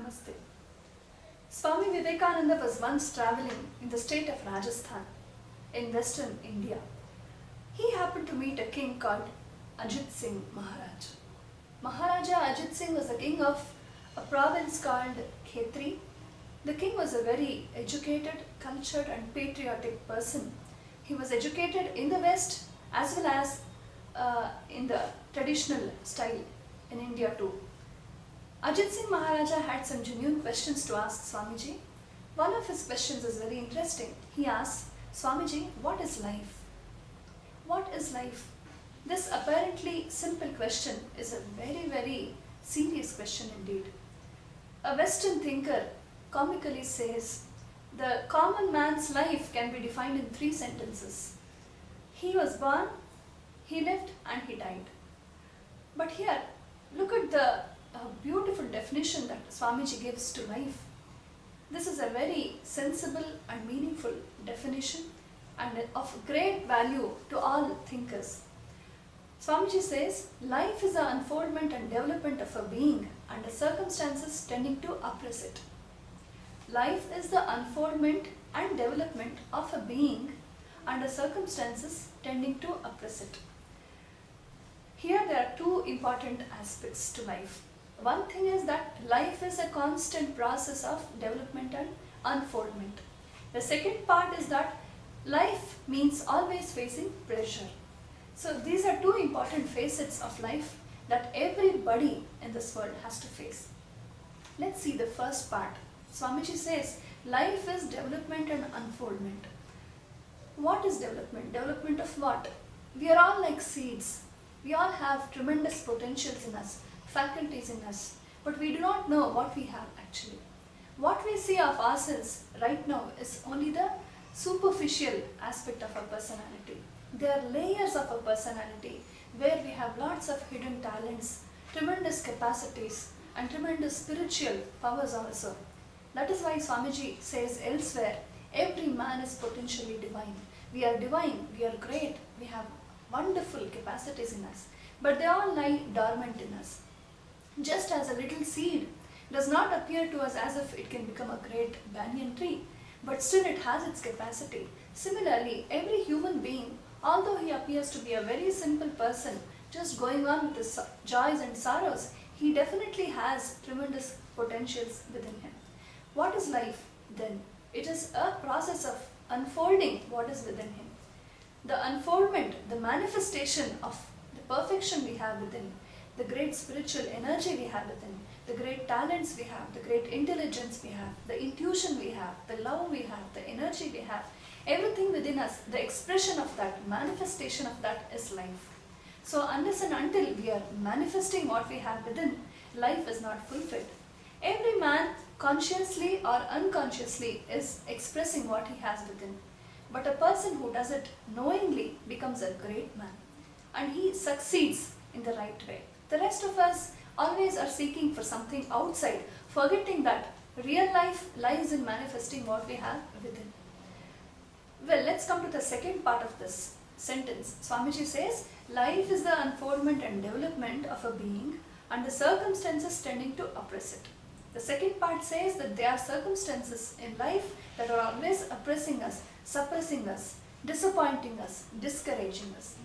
Namaste. Swami Vivekananda was once travelling in the state of Rajasthan in western India. He happened to meet a king called Ajit Singh Maharaj. Maharaja Ajit Singh was the king of a province called Khetri. The king was a very educated, cultured and patriotic person. He was educated in the West as well as in the traditional style in India too. Ajit Singh Maharaja had some genuine questions to ask Swamiji. One of his questions is very interesting. He asked, Swamiji, what is life? What is life? This apparently simple question is a very serious question indeed. A Western thinker comically says, the common man's life can be defined in 3 sentences. He was born, he lived and he died. But here, look at the beautiful definition that Swamiji gives to life. This is a very sensible and meaningful definition and of great value to all thinkers. Swamiji says, life is the unfoldment and development of a being under circumstances tending to oppress it. Life is the unfoldment and development of a being under circumstances tending to oppress it. Here there are 2 important aspects to life. One thing is that life is a constant process of development and unfoldment. The second part is that life means always facing pressure. So these are 2 important facets of life that everybody in this world has to face. Let's see the first part. Swamiji says, life is development and unfoldment. What is development? Development of what? We are all like seeds. We all have tremendous potentials in us, faculties in us, but we do not know what we have actually. What we see of ourselves right now is only the superficial aspect of our personality. There are layers of our personality where we have lots of hidden talents, tremendous capacities and tremendous spiritual powers also. That is why Swamiji says elsewhere, every man is potentially divine. We are divine, we are great, we have wonderful capacities in us, but they all lie dormant in us. Just as a little seed does not appear to us as if it can become a great banyan tree, but still it has its capacity. Similarly, every human being, although he appears to be a very simple person, just going on with his joys and sorrows, he definitely has tremendous potentials within him. What is life then? It is a process of unfolding what is within him. The unfoldment, the manifestation of the perfection we have within, the great spiritual energy we have within, the great talents we have, the great intelligence we have, the intuition we have, the love we have, the energy we have, everything within us, the expression of that, manifestation of that is life. So unless and until we are manifesting what we have within, life is not fulfilled. Every man consciously or unconsciously is expressing what he has within. But a person who does it knowingly becomes a great man and he succeeds in the right way. The rest of us always are seeking for something outside, forgetting that real life lies in manifesting what we have within. Well, let's come to the second part of this sentence. Swamiji says, life is the unfoldment and development of a being and the circumstances tending to oppress it. The second part says that there are circumstances in life that are always oppressing us, suppressing us, disappointing us, discouraging us.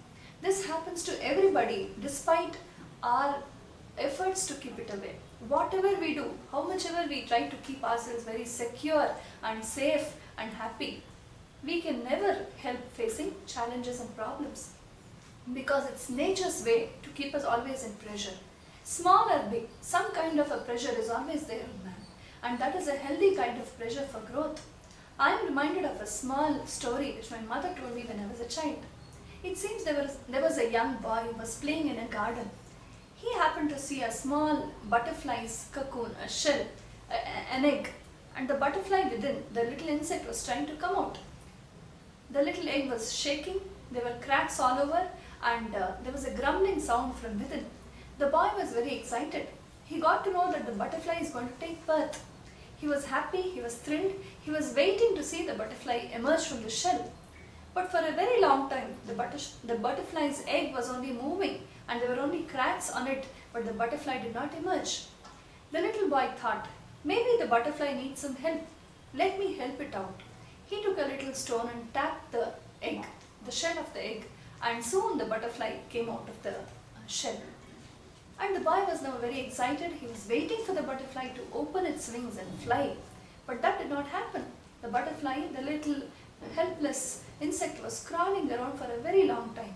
This happens to everybody despite our efforts to keep it away. Whatever we do, how much ever we try to keep ourselves very secure and safe and happy, we can never help facing challenges and problems because it's nature's way to keep us always in pressure. Small or big, some kind of a pressure is always there in man, and that is a healthy kind of pressure for growth. I am reminded of a small story which my mother told me when I was a child. It seems there was a young boy who was playing in a garden. He happened to see a small butterfly's cocoon, a shell, an egg, and the butterfly within, the little insect, was trying to come out. The little egg was shaking, there were cracks all over, and there was a grumbling sound from within. The boy was very excited. He got to know that the butterfly is going to take birth. He was happy, he was thrilled, he was waiting to see the butterfly emerge from the shell. But for a very long time, the butterfly's egg was only moving and there were only cracks on it, but the butterfly did not emerge. The little boy thought, Maybe the butterfly needs some help. Let me help it out. He took a little stone and tapped the egg, the shell of the egg, and soon the butterfly came out of the shell. And the boy was now very excited. He was waiting for the butterfly to open its wings and fly. But that did not happen. The butterfly, the little helpless insect, was crawling around for a very long time.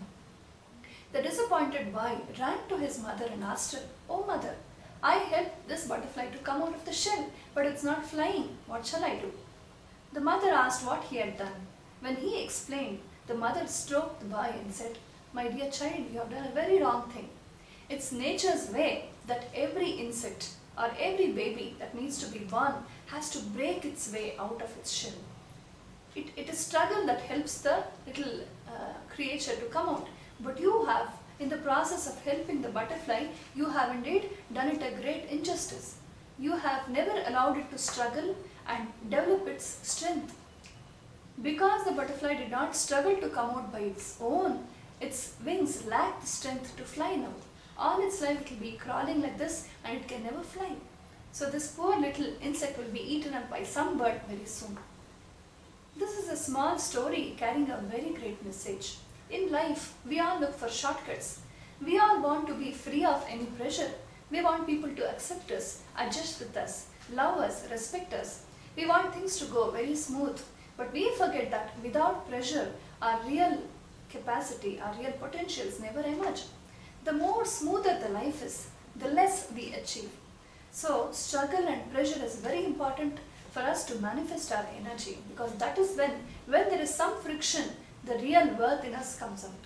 The disappointed boy ran to his mother and asked her, "Oh mother, I helped this butterfly to come out of the shell, but it's not flying. What shall I do?" The mother asked what he had done. When he explained, the mother stroked the boy and said, "My dear child, you have done a very wrong thing. It's nature's way that every insect or every baby that needs to be born has to break its way out of its shell. It is struggle that helps the little creature to come out. But you have, in the process of helping the butterfly, you have indeed done it a great injustice. You have never allowed it to struggle and develop its strength. Because the butterfly did not struggle to come out by its own, its wings lack the strength to fly now. All its life it will be crawling like this and it can never fly. So this poor little insect will be eaten up by some bird very soon." This is a small story carrying a very great message. In life, we all look for shortcuts. We all want to be free of any pressure. We want people to accept us, adjust with us, love us, respect us. We want things to go very smooth. But we forget that without pressure, our real capacity, our real potentials never emerge. The more smoother the life is, the less we achieve. So, struggle and pressure is very important for us to manifest our energy, because that is when there is some friction, the real worth in us comes out.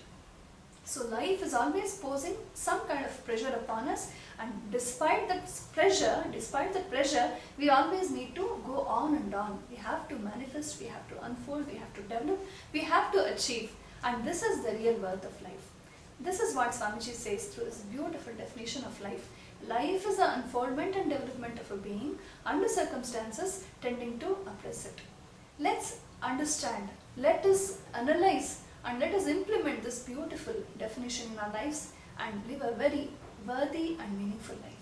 So life is always posing some kind of pressure upon us, and despite that pressure, we always need to go on and on. We have to manifest, we have to unfold, we have to develop, we have to achieve, and this is the real worth of life. This is what Swamiji says through this beautiful definition of life. Life is the unfoldment and development of a being under circumstances tending to oppress it. Let's understand, let us analyze, and let us implement this beautiful definition in our lives and live a very worthy and meaningful life.